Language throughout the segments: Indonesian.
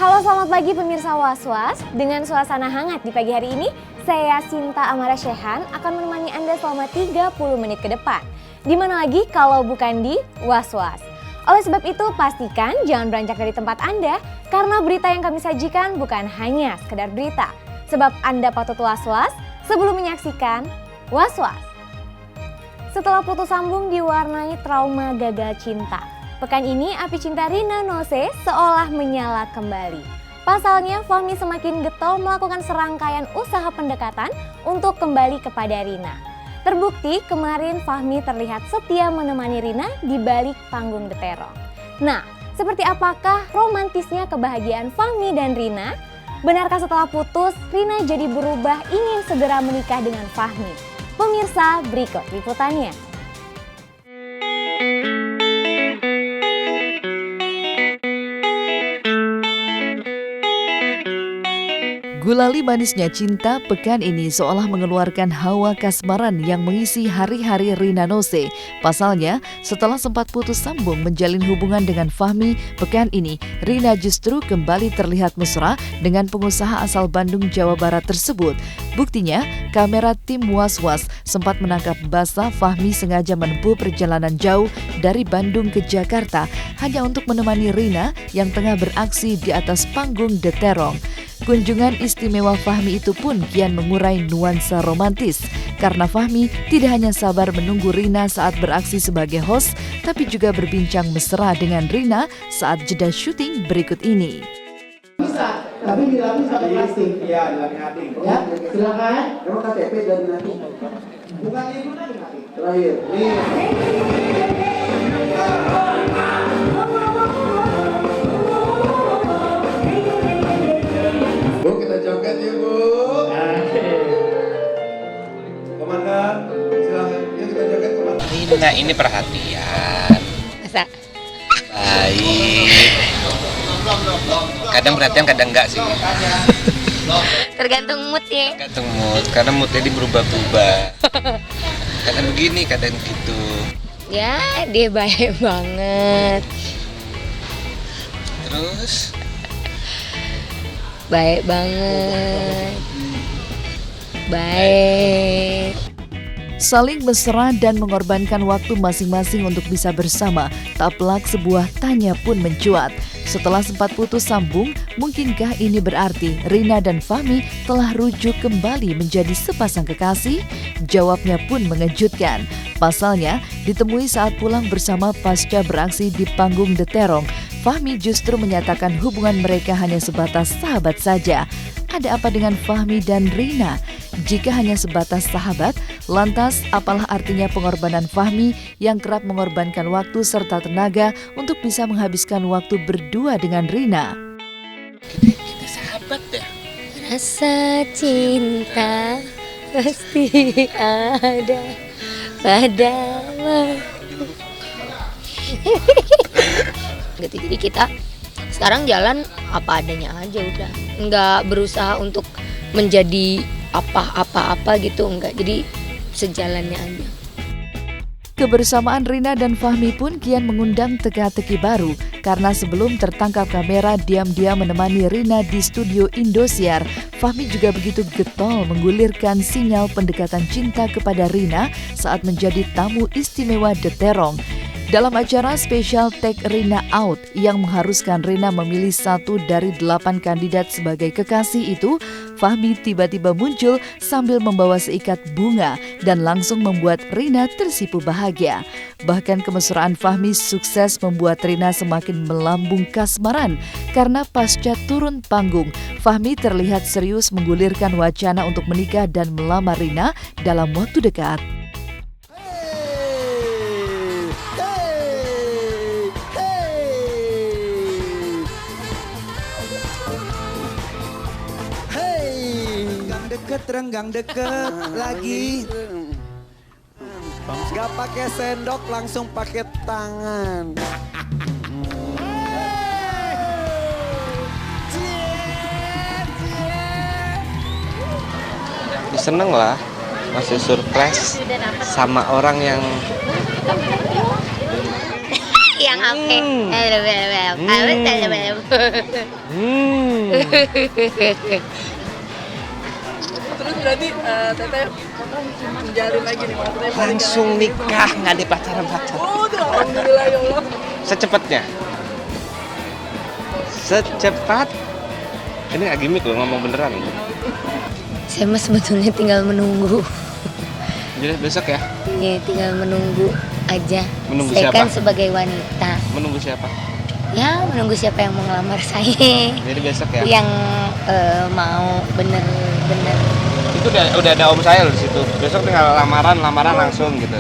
Halo, selamat pagi pemirsa Was-Was. Dengan suasana hangat di pagi hari ini, saya Sinta Amara Shehan akan menemani Anda selama 30 menit ke depan. Di mana lagi kalau bukan di Was-Was. Oleh sebab itu, pastikan jangan beranjak dari tempat Anda karena berita yang kami sajikan bukan hanya sekedar berita. Sebab Anda patut was-was sebelum menyaksikan Was-Was. Setelah putus sambung diwarnai trauma gagal cinta. Pekan ini api cinta Rina Nose seolah menyala kembali. Pasalnya Fahmi semakin getol melakukan serangkaian usaha pendekatan untuk kembali kepada Rina. Terbukti kemarin Fahmi terlihat setia menemani Rina di balik panggung The Terong. Nah, seperti apakah romantisnya kebahagiaan Fahmi dan Rina? Benarkah setelah putus Rina jadi berubah ingin segera menikah dengan Fahmi? Pemirsa, berikut liputannya. Gulali manisnya cinta pekan ini seolah mengeluarkan hawa kasmaran yang mengisi hari-hari Rina Nose. Pasalnya, setelah sempat putus sambung menjalin hubungan dengan Fahmi, pekan ini Rina justru kembali terlihat mesra dengan pengusaha asal Bandung, Jawa Barat tersebut. Buktinya, kamera tim Was-Was sempat menangkap basah Fahmi sengaja menempuh perjalanan jauh dari Bandung ke Jakarta hanya untuk menemani Rina yang tengah beraksi di atas panggung The Terong. Kunjungan istimewa Fahmi itu pun kian mengurai nuansa romantis karena Fahmi tidak hanya sabar menunggu Rina saat beraksi sebagai host, tapi juga berbincang mesra dengan Rina saat jeda syuting berikut ini. Bisa, tapi dilapis pakai plastik. Iya, dilapis hati. Ya, silakan. Emang KTP dari nanti. Bukan ibu nanti. Terakhir. Nih. Bu, kita joget ya, Bu. Komandan, silakan. Yuk kita joget, Komandan. Nah, ini perhatian. Masa? Baik. Kadang perhatian, kadang enggak sih. Tergantung mood ya. Tergantung mood, karena moodnya dia berubah-ubah. Kadang begini, kadang gitu. Ya, dia baik banget. Terus Baik banget. Baik. Saling mesra dan mengorbankan waktu masing-masing untuk bisa bersama, tak pelak sebuah tanya pun mencuat. Setelah sempat putus sambung, mungkinkah ini berarti Rina dan Fahmi telah rujuk kembali menjadi sepasang kekasih? Jawabnya pun mengejutkan. Pasalnya, ditemui saat pulang bersama pasca beraksi di panggung The Terong, Fahmi justru menyatakan hubungan mereka hanya sebatas sahabat saja. Ada apa dengan Fahmi dan Rina? Jika hanya sebatas sahabat, lantas apalah artinya pengorbanan Fahmi yang kerap mengorbankan waktu serta tenaga untuk bisa menghabiskan waktu berdua dengan Rina? kita sahabat ya. Rasa cinta pasti ada padamu. Jadi kita sekarang jalan apa adanya aja udah. Nggak berusaha untuk menjadi apa-apa gitu, enggak. Jadi sejalannya aja. Kebersamaan Rina dan Fahmi pun kian mengundang teka-teki baru karena sebelum tertangkap kamera diam-diam menemani Rina di studio Indosiar, Fahmi juga begitu getol menggulirkan sinyal pendekatan cinta kepada Rina saat menjadi tamu istimewa The Terong. Dalam acara spesial Take Rina Out yang mengharuskan Rina memilih 1 dari 8 kandidat sebagai kekasih itu, Fahmi tiba-tiba muncul sambil membawa seikat bunga dan langsung membuat Rina tersipu bahagia. Bahkan kemesraan Fahmi sukses membuat Rina semakin melambung kasmaran karena pasca turun panggung, Fahmi terlihat serius menggulirkan wacana untuk menikah dan melamar Rina dalam waktu dekat. Renggang deket lagi. Gak pakai sendok, langsung pakai tangan. Seneng lah, masih surprise sama orang yang Oke. Terus berarti Teteh menjalin lagi nih maksudnya Langsung nikah, nggak di pacaran. Oh, tuh, alhamdulillah ya Allah. Secepatnya. Secepat. Ini nggak gimmick loh, ngomong beneran. Saya mah sebetulnya tinggal menunggu. Jadi besok ya. Ya, tinggal menunggu aja. Menunggu Saya siapa? kan sebagai wanita. Menunggu siapa? Ya, menunggu siapa yang mau ngelamar saya. Jadi besok ya. Yang mau bener-bener. Itu udah ada om saya loh di situ. Besok tinggal lamaran langsung gitu.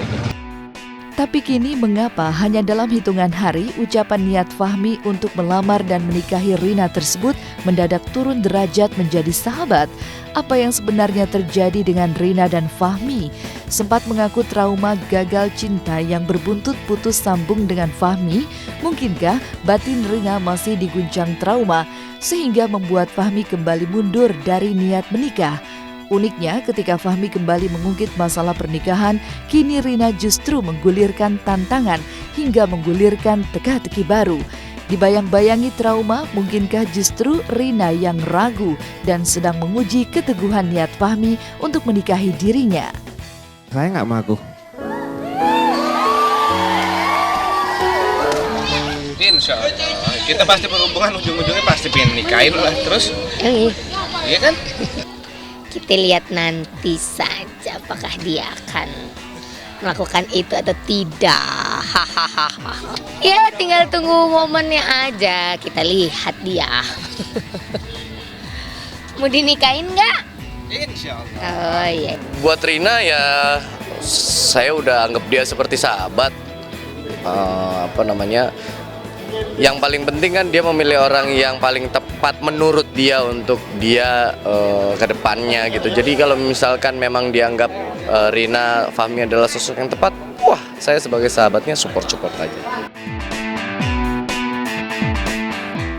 Tapi kini mengapa hanya dalam hitungan hari ucapan niat Fahmi untuk melamar dan menikahi Rina tersebut mendadak turun derajat menjadi sahabat? Apa yang sebenarnya terjadi dengan Rina dan Fahmi? Sempat mengaku trauma gagal cinta yang berbuntut putus sambung dengan Fahmi. Mungkinkah batin Rina masih diguncang trauma sehingga membuat Fahmi kembali mundur dari niat menikah? Uniknya ketika Fahmi kembali mengungkit masalah pernikahan, kini Rina justru menggulirkan tantangan hingga menggulirkan teka-teki baru. Dibayang-bayangi trauma, mungkinkah justru Rina yang ragu dan sedang menguji keteguhan niat Fahmi untuk menikahi dirinya? Saya nggak magu. Insya Allah. Kita pasti berhubungan, ujung-ujungnya pasti pengen nikahin lah. Terus, iya kan? Kita lihat nanti saja apakah dia akan melakukan itu atau tidak. Hahaha. Ya, tinggal tunggu momennya aja. Kita lihat dia. Mau dinikahin nggak? Insya Allah. Oh iya. Buat Rina ya saya udah anggap dia seperti sahabat. Yang paling penting kan dia memilih orang yang paling tepat menurut dia untuk dia ke depannya gitu. Jadi kalau misalkan memang dianggap Rina Fahmi adalah sosok yang tepat, wah saya sebagai sahabatnya support aja.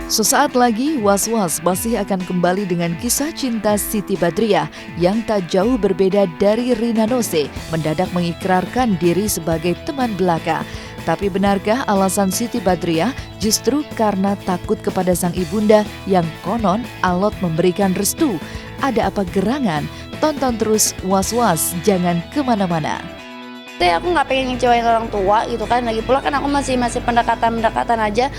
Sesaat lagi Was-Was masih akan kembali dengan kisah cinta Siti Badriah yang tak jauh berbeda dari Rina Nose mendadak mengikrarkan diri sebagai teman belaka. Tapi benarkah alasan Siti Badriah justru karena takut kepada sang ibunda yang konon alot memberikan restu? Ada apa gerangan? Tonton terus Was-Was, jangan kemana-mana. Aku nggak pengen ngecewain orang tua gitu kan, lagi pula kan aku masih pendekatan aja.